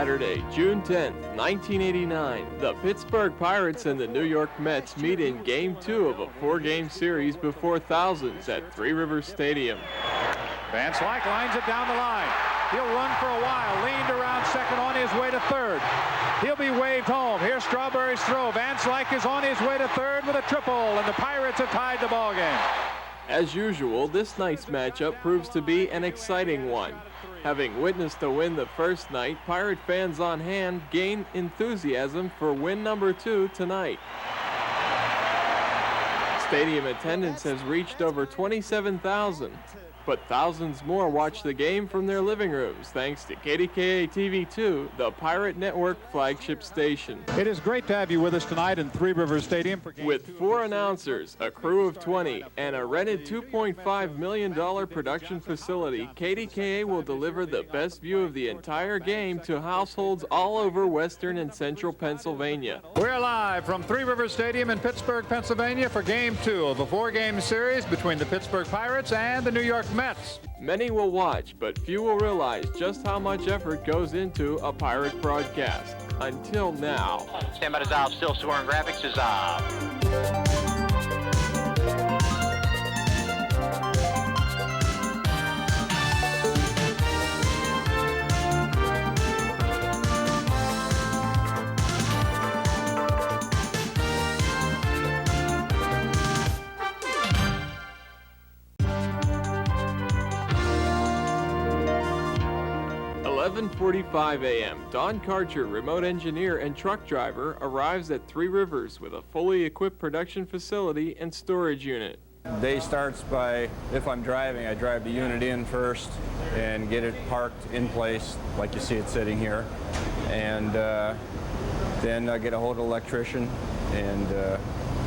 Saturday, June 10th, 1989, the Pittsburgh Pirates and the New York Mets meet in Game 2 of a 4-game series before thousands at Three Rivers Stadium. Van Slyke lines it down the line. He'll run for a while, leaned around second on his way to third. He'll be waved home. Here's Strawberry's throw. Van Slyke is on his way to third with a triple, and the Pirates have tied the ball game. As usual, this night's matchup proves to be an exciting one. Having witnessed a win the first night, Pirate fans on hand gain enthusiasm for win number 2 tonight. Stadium attendance has reached over 27,000, but thousands more watch the game from their living rooms thanks to KDKA TV2, the Pirate Network flagship station. It is great to have you with us tonight in Three Rivers Stadium for Game With 4 announcers, a crew of 20, and a rented $2.5 million production facility, KDKA will deliver the best view of the entire game to households all over western and central Pennsylvania. We're live from Three Rivers Stadium in Pittsburgh, Pennsylvania for Game 2 of a 4-game series between the Pittsburgh Pirates and the New York Mets. Many will watch, but few will realize just how much effort goes into a Pirate broadcast. Until now. Stand by dissolve, still storing graphics dissolve. 11:45 a.m. Don Karcher, remote engineer and truck driver, arrives at Three Rivers with a fully equipped production facility and storage unit. Day starts by, if I'm driving, I drive the unit in first and get it parked in place like you see it sitting here. And then I get a hold of the electrician and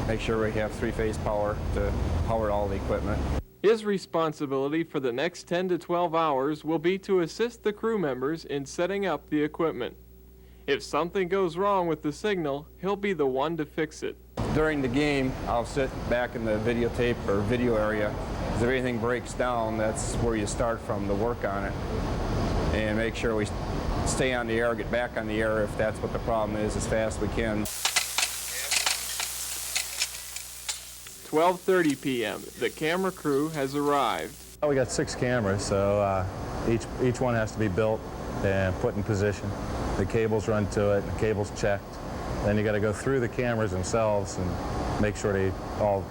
make sure we have 3-phase power to power all the equipment. His responsibility for the next 10 to 12 hours will be to assist the crew members in setting up the equipment. If something goes wrong with the signal, he'll be the one to fix it. During the game, I'll sit back in the videotape or video area. If anything breaks down, that's where you start from to work on it. And make sure we stay on the air, get back on the air if that's what the problem is, as fast as we can. 12:30 p.m. The camera crew has arrived. We got 6 cameras, so each one has to be built and put in position. The cables run to it, the cables checked. Then you got to go through the cameras themselves and make sure all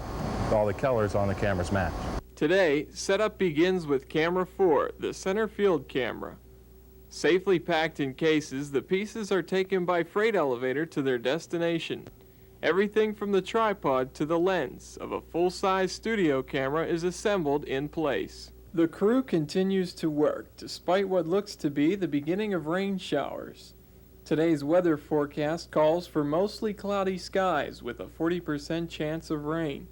the colors on the cameras match. Today, setup begins with camera 4, the center field camera. Safely packed in cases, the pieces are taken by freight elevator to their destination. Everything from the tripod to the lens of a full-size studio camera is assembled in place. The crew continues to work despite what looks to be the beginning of rain showers. Today's weather forecast calls for mostly cloudy skies with a 40% chance of rain.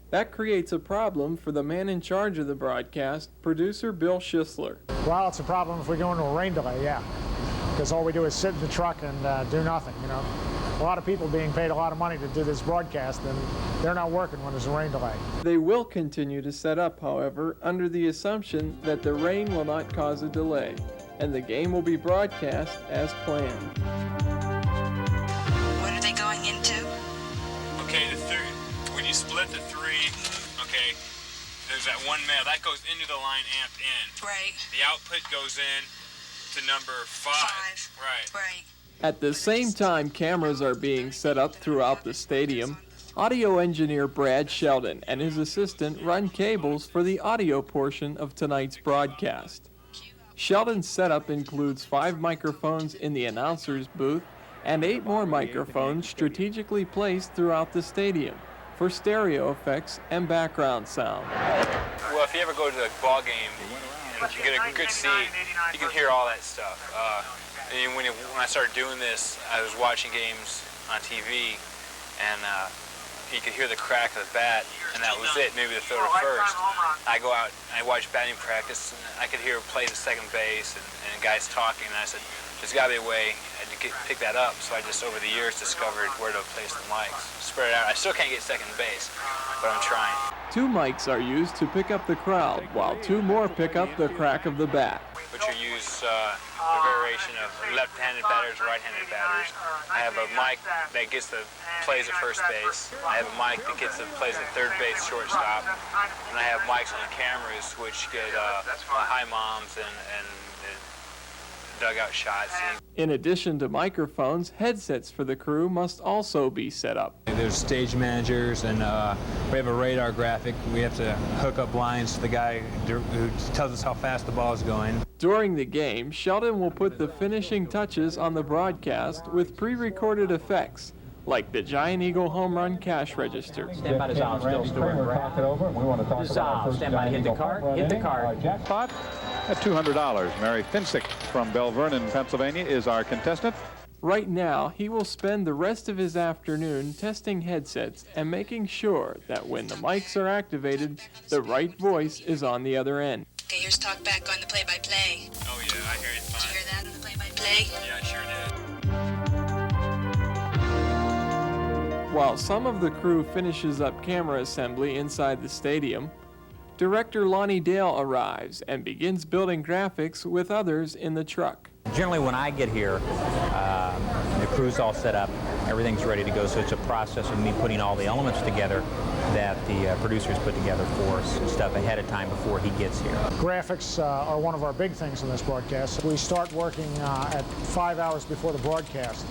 That creates a problem for the man in charge of the broadcast, producer Bill Schisler. Well, it's a problem if we go into a rain delay, yeah. Because all we do is sit in the truck and do nothing, you know. A lot of people being paid a lot of money to do this broadcast, and they're not working when there's a rain delay. They will continue to set up, however, under the assumption that the rain will not cause a delay, and the game will be broadcast as planned. What are they going into? Okay, when you split the 3, okay, there's that one male that goes into the line amped in. Right. The output goes in to number 5. Right. At the same time cameras are being set up throughout the stadium, audio engineer Brad Sheldon and his assistant run cables for the audio portion of tonight's broadcast. Sheldon's setup includes 5 microphones in the announcer's booth and 8 more microphones strategically placed throughout the stadium for stereo effects and background sound. Well, if you ever go to a ball game and you get a good seat, you can hear all that stuff. And when I started doing this, I was watching games on TV, and you could hear the crack of the bat, and that was it, maybe the third or first. I go out and I watch batting practice, and I could hear play the second base and guys talking, and I said, there's got to be a way to pick that up. So I just, over the years, discovered where to place the mics. Spread it out. I still can't get second base, but I'm trying. 2 mics are used to pick up the crowd, while 2 more pick up the crack of the bat. which will use a variation of left-handed batters, right-handed batters. I have a mic that plays at first base. I have a mic that plays at third base, shortstop. And I have mics on the cameras which get high moms and dugout shots. In addition to microphones, headsets for the crew must also be set up. There's stage managers, and we have a radar graphic. We have to hook up lines to the guy who tells us how fast the ball is going. During the game, Sheldon will put the finishing touches on the broadcast with pre-recorded effects, like the Giant Eagle home run cash register. Stand by dissolve, still storing graphics. Dissolve, stand by, hit the card, Jackpot at $200. Mary Finsick from Bell Vernon, Pennsylvania is our contestant. Right now, he will spend the rest of his afternoon testing headsets and making sure that when the mics are activated, the right voice is on the other end. Okay, here's talk back on the play-by-play. Oh yeah, I hear it fine. Did you hear that in the play-by-play? Yeah, I sure did. While some of the crew finishes up camera assembly inside the stadium, Director Lonnie Dale arrives and begins building graphics with others in the truck. Generally, when I get here, the crew's all set up, everything's ready to go, so it's a process of me putting all the elements together that the producers put together for us, stuff ahead of time before he gets here. Graphics are one of our big things in this broadcast. We start working at 5 hours before the broadcast,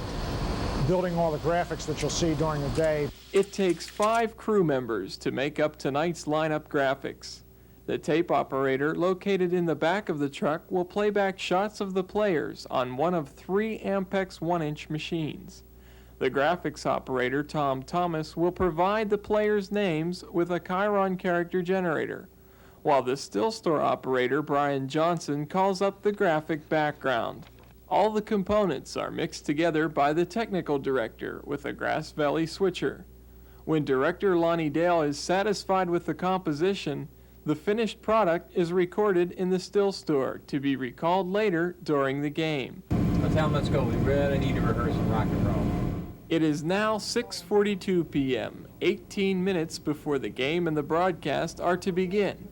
building all the graphics that you'll see during the day. It takes 5 crew members to make up tonight's lineup graphics. The tape operator located in the back of the truck will play back shots of the players on one of 3 Ampex 1-inch machines. The graphics operator, Tom Thomas, will provide the players' names with a Chiron character generator, while the still store operator, Brian Johnson, calls up the graphic background. All the components are mixed together by the technical director with a Grass Valley switcher. When Director Lonnie Dale is satisfied with the composition, the finished product is recorded in the still store to be recalled later during the game. Well, tell them, let's go. We really need to rehearse some rock and roll. It is now 6:42 p.m., 18 minutes before the game and the broadcast are to begin.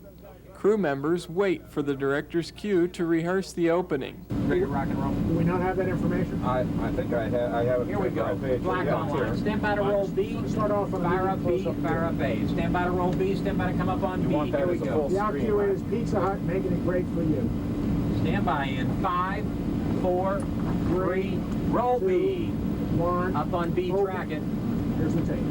Crew members wait for the director's cue to rehearse the opening. Ready to rock and roll? Do we not have that information? I think I have it. Here we go. Black on line. Stand by to roll B. Start off on Fire up B, fire up A. Stand by to roll B, stand by to come up on B. Here we go. The out cue is Pizza Hut making it great for you. Stand by in 5, 4, 3, roll B. 1. Up on B, open. track it. Here's the tape.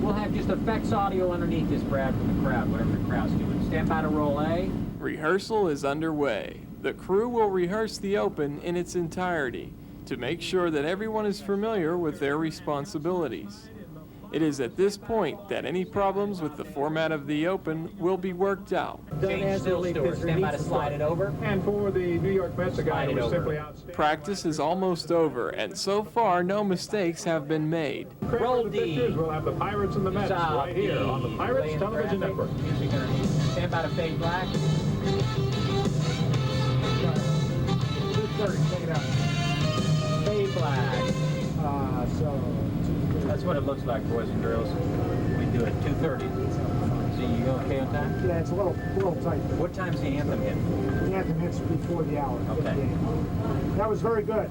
We'll have just effects audio underneath this, Brad, from the crowd, whatever the crowd's doing. Stand by to roll A. Rehearsal is underway. The crew will rehearse the open in its entirety to make sure that everyone is familiar with their responsibilities. It is at this point that any problems with the format of the open will be worked out. Change still store. Stand by to slide it over. And for the New York Mets, the guy was simply outstanding. Practice is almost over, and so far no mistakes have been made. Roll D. We'll have the Pirates and the Mets right here on the Pirates Television Network. Music underneath. Stand by to fade black. 2:30, take it out. Fade black. That's what it looks like, boys and girls. We do it at 2:30. So you okay on time? Yeah, it's a little tight. What time's the anthem hit? The anthem hits before the hour. Okay. 58. That was very good.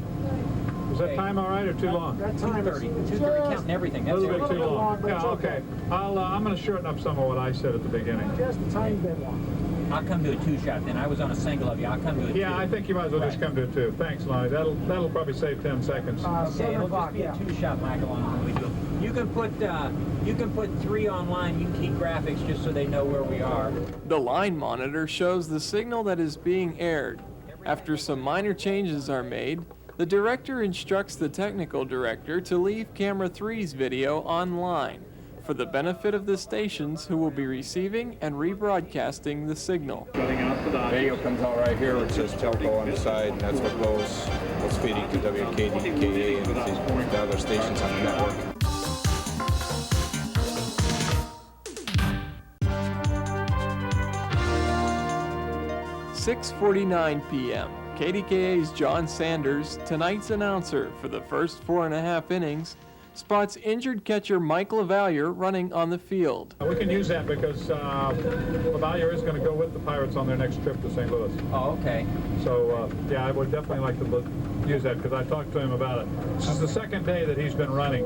Was that time all right or too long? That time is 2:30, counting everything. A That's little bit everything. too long. but Yeah, it's okay. I'm going to shorten up some of what I said at the beginning. just a tiny bit long. I'll come to a 2-shot then. I was on a single of you. I'll come to a 2. Yeah, I think you might as well just come to it too. Thanks, Lonnie. That'll probably save 10 seconds. Okay, 7 it'll o'clock, just be yeah. a 2-shot, Michael, on when we do it. You can put 3 online. You can keep graphics just so they know where we are. The line monitor shows the signal that is being aired. After some minor changes are made, the director instructs the technical director to leave camera 3's video online for the benefit of the stations who will be receiving and rebroadcasting the signal. Video comes out right here, which says telco on the side, and that's what goes, what's feeding to WKDKA and the other stations on the network. (6:49 p.m.) KDKA's John Sanders, tonight's announcer for the first 4.5 innings, spots injured catcher Mike LaValliere running on the field. We can use that because LaValliere is going to go with the Pirates on their next trip to St. Louis. Oh, okay. So, yeah, I would definitely like to use that because I talked to him about it. This is the second day that he's been running,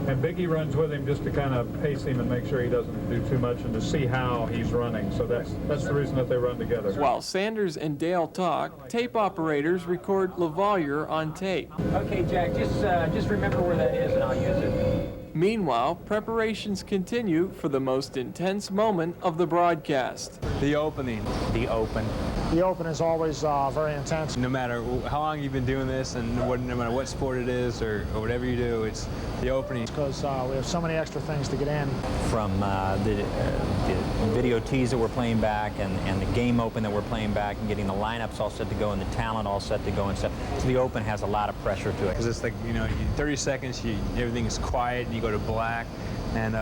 and Biggie runs with him just to kind of pace him and make sure he doesn't do too much and to see how he's running. So that's the reason that they run together. While Sanders and Dale talk, tape operators record LaValliere on tape. Okay, Jack, just remember where that is and I'll use it. Meanwhile, preparations continue for the most intense moment of the broadcast. The opening. The open. The open is always very intense. No matter how long you've been doing this and no matter what sport it is or whatever you do, it's the opening. Because we have so many extra things to get in. From the video tease that we're playing back and the game open that we're playing back and getting the lineups all set to go and the talent all set to go and stuff. So the open has a lot of pressure to it. Because it's like, 30 seconds, everything is quiet and you go to black, and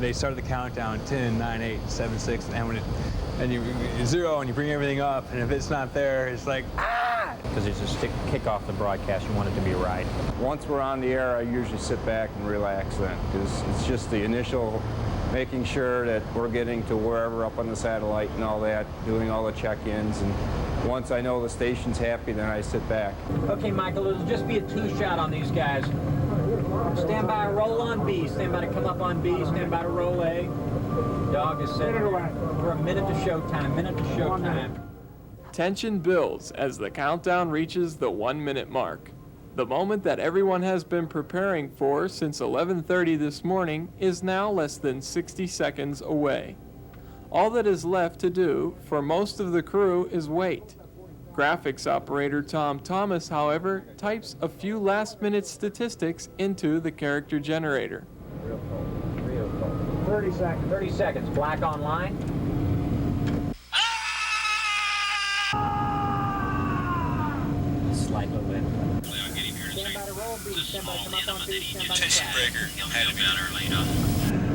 they start the countdown 10, 9, 8, 7, 6, and you zero and you bring everything up, and if it's not there, it's like, ah! Because it's just kick off the broadcast, you want it to be right. Once we're on the air, I usually sit back and relax then, because it's just the initial making sure that we're getting to wherever up on the satellite and all that, doing all the check-ins, and once I know the station's happy, then I sit back. Okay, Michael, it'll just be a two-shot on these guys. Stand by, roll on B. Stand by to come up on B. Stand by to roll A. Dog is set for a minute to showtime. Minute to showtime. Tension builds as the countdown reaches the 1-minute mark. The moment that everyone has been preparing for since 11:30 this morning is now less than 60 seconds away. All that is left to do for most of the crew is wait. Graphics operator Tom Thomas, however, types a few last-minute statistics into the character generator. 30 seconds. 30 seconds. Black on line. Slight little bit. Stand by to roll B. Stand by to come up on B. Stand by to Tension track. breaker. Had to be on early enough.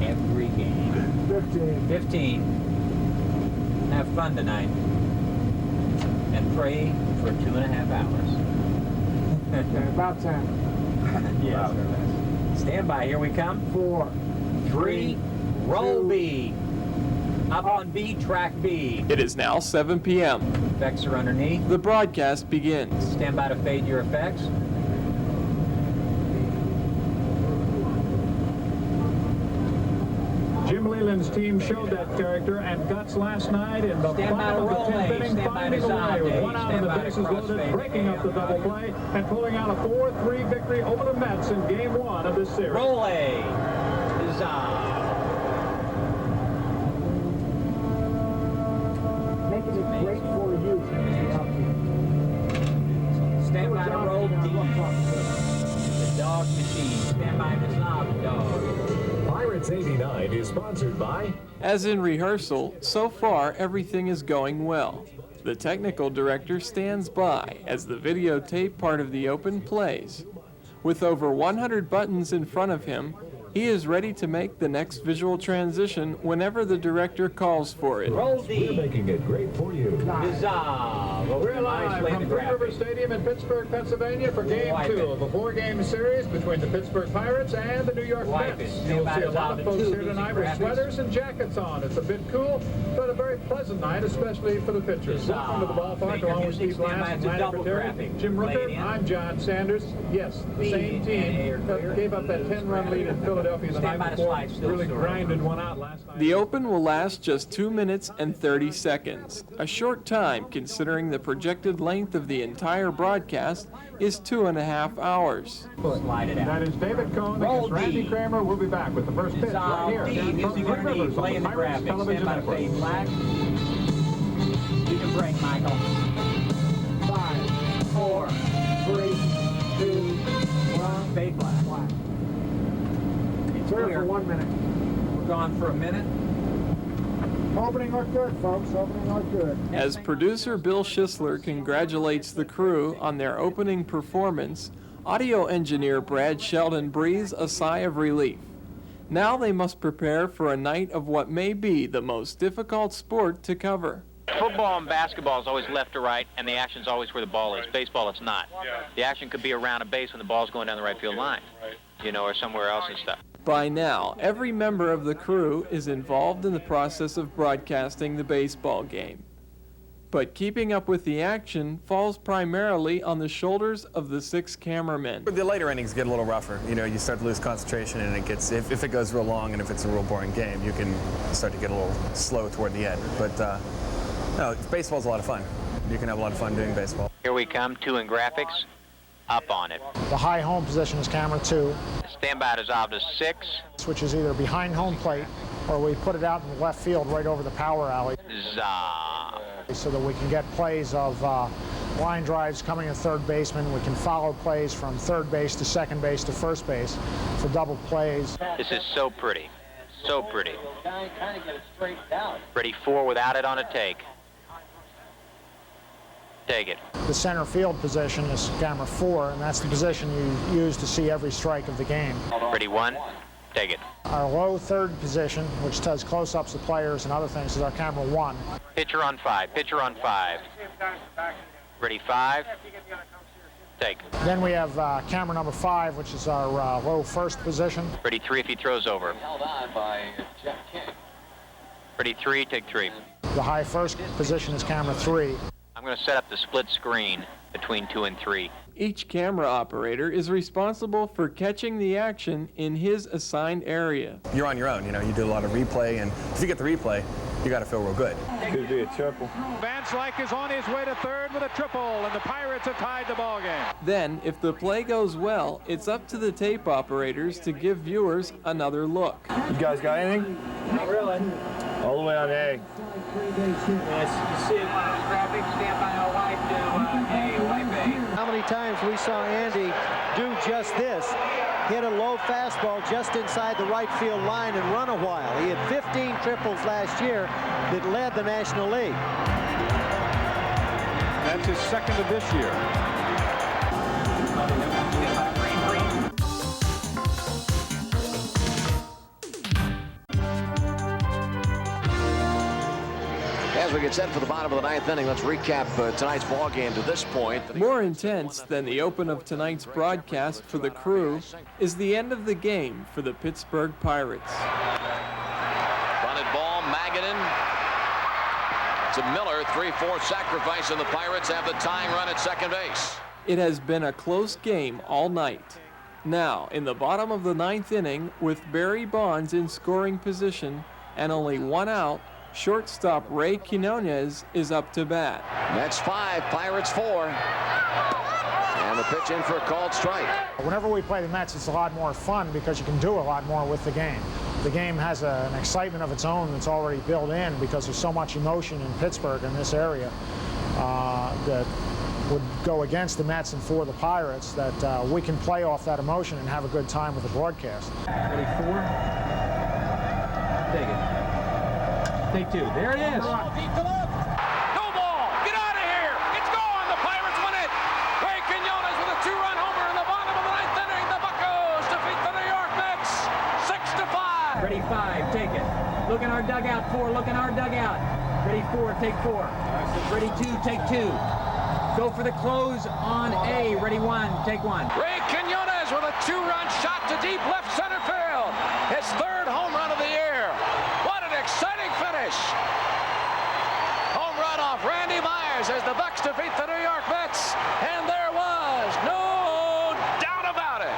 Every game. 15. Have fun tonight. And pray for 2.5 hours. Okay, about 10. Yes. Stand by. Here we come. 4, 3, roll B. Up on B, track B. It is now 7 p.m. Effects are underneath. The broadcast begins. Stand by to fade your effects. Jim Leland's team showed that character and guts last night in the Stand by to bottom of the roll 10th A. inning, Stand by finding to a way zone with A. 1 out Stand and the by to bases cross loaded, fade. breaking up the double play and pulling out a 4-3 victory over the Mets in Game 1 of this series. Roll A. Dissolve. Making it great for you. Stand by to roll D. The dog machine. Stand by to dissolve, dog. Pirates 89 is sponsored by... As in rehearsal, so far everything is going well. The technical director stands by as the videotape part of the open plays. With over 100 buttons in front of him, he is ready to make the next visual transition whenever the director calls for it. Roll We're D. making it great for you. Dissolve. We're live from Three River Stadium in Pittsburgh, Pennsylvania for Game 2 of a 4-game series between the Pittsburgh Pirates and the New York Mets. You'll see a lot of folks here tonight with sweaters and jackets on. It's a bit cool, but a very pleasant night, especially for the pitchers. Welcome to the ballpark along with Steve Last and Ryan Paterno, Jim Rooker. I'm John Sanders. Yes, the same team that gave up that 10-run lead in Philadelphia the night before. Really grinded one out last night. The open will last just 2 minutes and 30 seconds. A short time considering the projected length of the entire broadcast is 2.5 hours. Slide it out. That is David Cohn Roll against Randy D. Kramer. We'll be back with the first pitch right here. D. From Music Three underneath. Rivers on Play in the Pirates graphics. Television Stand by to Network. fade black. You can break, Michael. 5, 4, 3, 2, 1. Fade black. It's Clear clear. for 1 minute. We're gone for a minute. Opening looked good, folks. Opening looked good. As producer Bill Schisler congratulates the crew on their opening performance, audio engineer Brad Sheldon breathes a sigh of relief. Now they must prepare for a night of what may be the most difficult sport to cover. Football and basketball is always left to right, and the action's always where the ball is. Baseball, it's not. The action could be around a base when the ball's going down the right field line, you know, or somewhere else and stuff. By now, every member of the crew is involved in the process of broadcasting the baseball game. But keeping up with the action falls primarily on the shoulders of the 6 cameramen. The later innings get a little rougher. You know, you start to lose concentration, and it gets, if it goes real long and if it's a real boring game, you can start to get a little slow toward the end. But no, baseball's a lot of fun. You can have a lot of fun doing baseball. Here we come, 2 in graphics, up on it. The high home position is camera 2. Standby dissolved to 6. Which is either behind home plate or we put it out in the left field right over the power alley. So that we can get plays of line drives coming at third baseman. We can follow plays from third base to second base to first base for double plays. This is so pretty. So pretty. Ready 4 without it on a take. Take it. The center field position is camera 4, and that's the position you use to see every strike of the game. Ready 1. Take it. Our low third position, which does close-ups of players and other things, is our camera 1. Pitcher on 5. Pitcher on 5. Ready 5. Take. Then we have camera number 5, which is our low first position. Ready 3 if he throws over. Ready 3. Take 3. The high first position is camera 3. I'm going to set up the split screen between 2 and 3. Each camera operator is responsible for catching the action in his assigned area. You're on your own, you know, you do a lot of replay, and if you get the replay, you got to feel real good. Could be a triple. Van Slyke is on his way to third with a triple, and the Pirates have tied the ball game. Then, if the play goes well, it's up to the tape operators to give viewers another look. You guys got anything? Not really. All the way on A. Yes, you see it on the graphic, stand by a white to A, white bay. How many times we saw Andy do just this, hit a low fastball just inside the right field line and run a while. He had 15 triples last year that led the National League. That's his second of this year. As we get set for the bottom of the 9th inning, let's recap tonight's ball game to this point. More intense than the open of tonight's broadcast for the crew is the end of the game for the Pittsburgh Pirates. Bunted ball, Magadan to Miller, 3-4 sacrifice, and the Pirates have the tying run at second base. It has been a close game all night. Now, in the bottom of the 9th inning, with Barry Bonds in scoring position and only 1 out, shortstop Ray Quinones is up to bat. Mets 5, Pirates 4. And the pitch in for a called strike. Whenever we play the Mets, it's a lot more fun because you can do a lot more with the game. The game has an excitement of its own that's already built in because there's so much emotion in Pittsburgh, in this area, that would go against the Mets and for the Pirates, that we can play off that emotion and have a good time with the broadcast. Ready 4. Take it. Take 2. There it is. No ball. Get out of here. It's gone. The Pirates win it. Ray Quinones with a 2-run homer in the bottom of the 9th inning. The Buccos defeat the New York Mets 6-5. Ready 5. Take it. Look in our dugout. 4. Look in our dugout. Ready 4. Take 4. Ready 2. Take 2. Go for the close on A. Ready 1. Take 1. Ray Quinones with a 2-run shot to deep left center field. His 3rd home run of the year. What an exciting finish. Home run off Randy Myers as the Bucs defeat the New York Mets. And there was no doubt about it.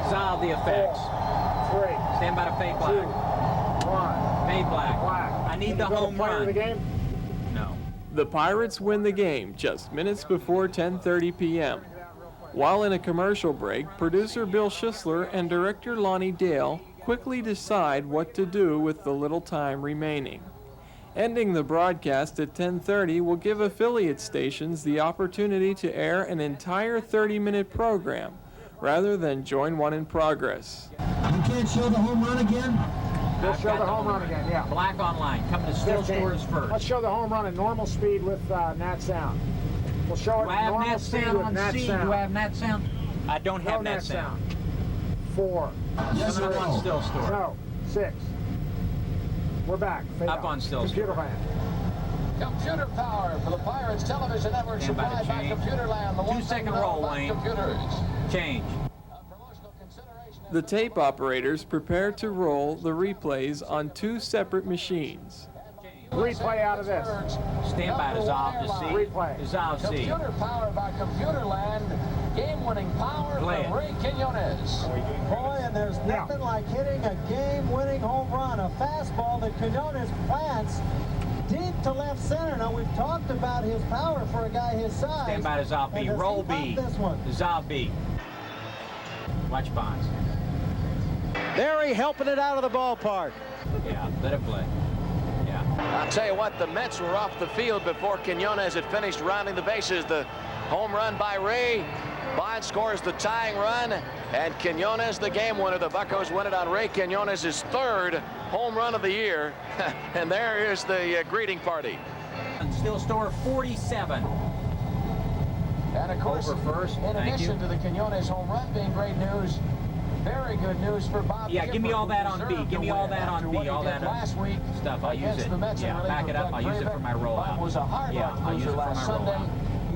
Solve the effects. 3. Stand by to fade black. 1. Fade black. I need the home run. The game? No. The Pirates win the game just minutes before 10:30 p.m. While in a commercial break, producer Bill Schisler and director Lonnie Dale quickly decide what to do with the little time remaining. Ending the broadcast at 10:30 will give affiliate stations the opportunity to air an entire 30-minute program rather than join one in progress. You can't show the home run again? We'll show the home run again, yeah. Black online. Come to still scores first. Let's show the home run at normal speed with Nat Sound. We'll show it Do I have normal Nat speed Sound with on Nat C? Sound. Do I have Nat Sound? I don't have No Nat Sound. 4. Yes or no? On still store. No. 6. We're back. Fade Up out. on still Computer store. hand. Computer power for the Pirates television network supplied by Computerland. The 2-second roll, Wayne. Computers. Change. The tape operators prepare to roll the replays on 2 separate machines. Replay out of this. Stand by, dissolve to see. Replay. Dissolve C. Computer power by Computerland. Game-winning power Play from Ray Quinones. Boy, and there's nothing like hitting a game-winning home run, a fastball that Quinones plants deep to left center. Now, we've talked about his power for a guy his size. Stand by, dissolve B. Roll B. This one. Dissolve B. Watch Bonds. Barry helping it out of the ballpark. Yeah, let it play. Yeah. I'll tell you what, the Mets were off the field before Quinones had finished rounding the bases. The home run by Ray. Bond scores the tying run, and Quinones the game winner. The Buccos win it on Ray Quinones' 3rd home run of the year. And there is the greeting party. Still store 47. And of course, Over first. in addition to the Quinones home run being great news, very good news for Bob. Yeah, give me all that on B. Give me all that on B. All that last week stuff. I'll use it. Yeah, back it up. I'll use it for my rollout. Bob was a hard I'll use it for my last Sunday. rollout.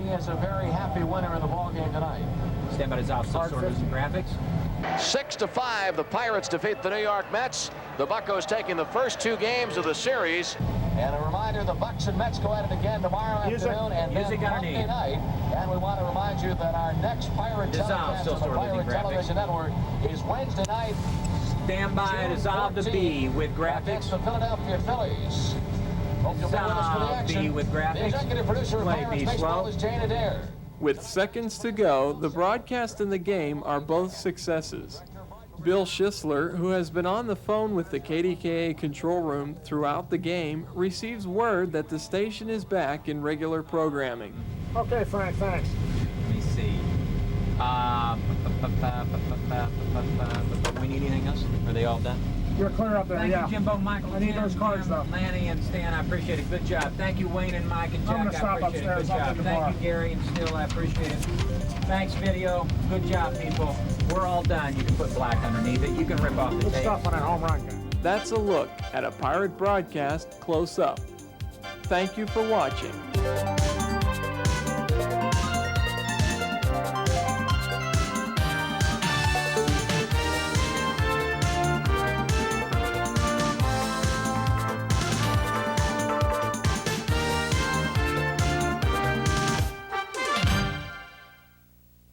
He is a very happy winner of the ball game tonight. Stand by, dissolve. Still sort of some graphics. 6-5, the Pirates defeat the New York Mets. The Buccos taking the first 2 games of the series. And a reminder, the Bucks and Mets go at it again tomorrow afternoon and then Monday night. And we want to remind you that our next Pirate telecast on the Pirate Television Network is Wednesday night. Stand by, dissolve to B with graphics. Against the Philadelphia Phillies. Hope you'll be with us for the action. B with graphics. The executive producer of Pirates Baseball is Jane Adair. With seconds to go, the broadcast and the game are both successes. Bill Schisler, who has been on the phone with the KDKA control room throughout the game, receives word that the station is back in regular programming. Okay, Frank, thanks. Let me see. We need anything else? Are they all done? You're clear up there, Thank you, Jimbo, Michael, I need Tim, those cards, though. Lanny, and Stan. I appreciate it. Good job. Thank you, Wayne and Mike and Jack. I'm gonna stop I appreciate upstairs. it. Good I'll job. get the Thank bar. you, Gary and Still. I appreciate it. Thanks, video. Good job, people. We're all done. You can put black underneath it. You can rip off the Good tape. stuff on that home run guy. That's a look at a Pirate broadcast close up. Thank you for watching.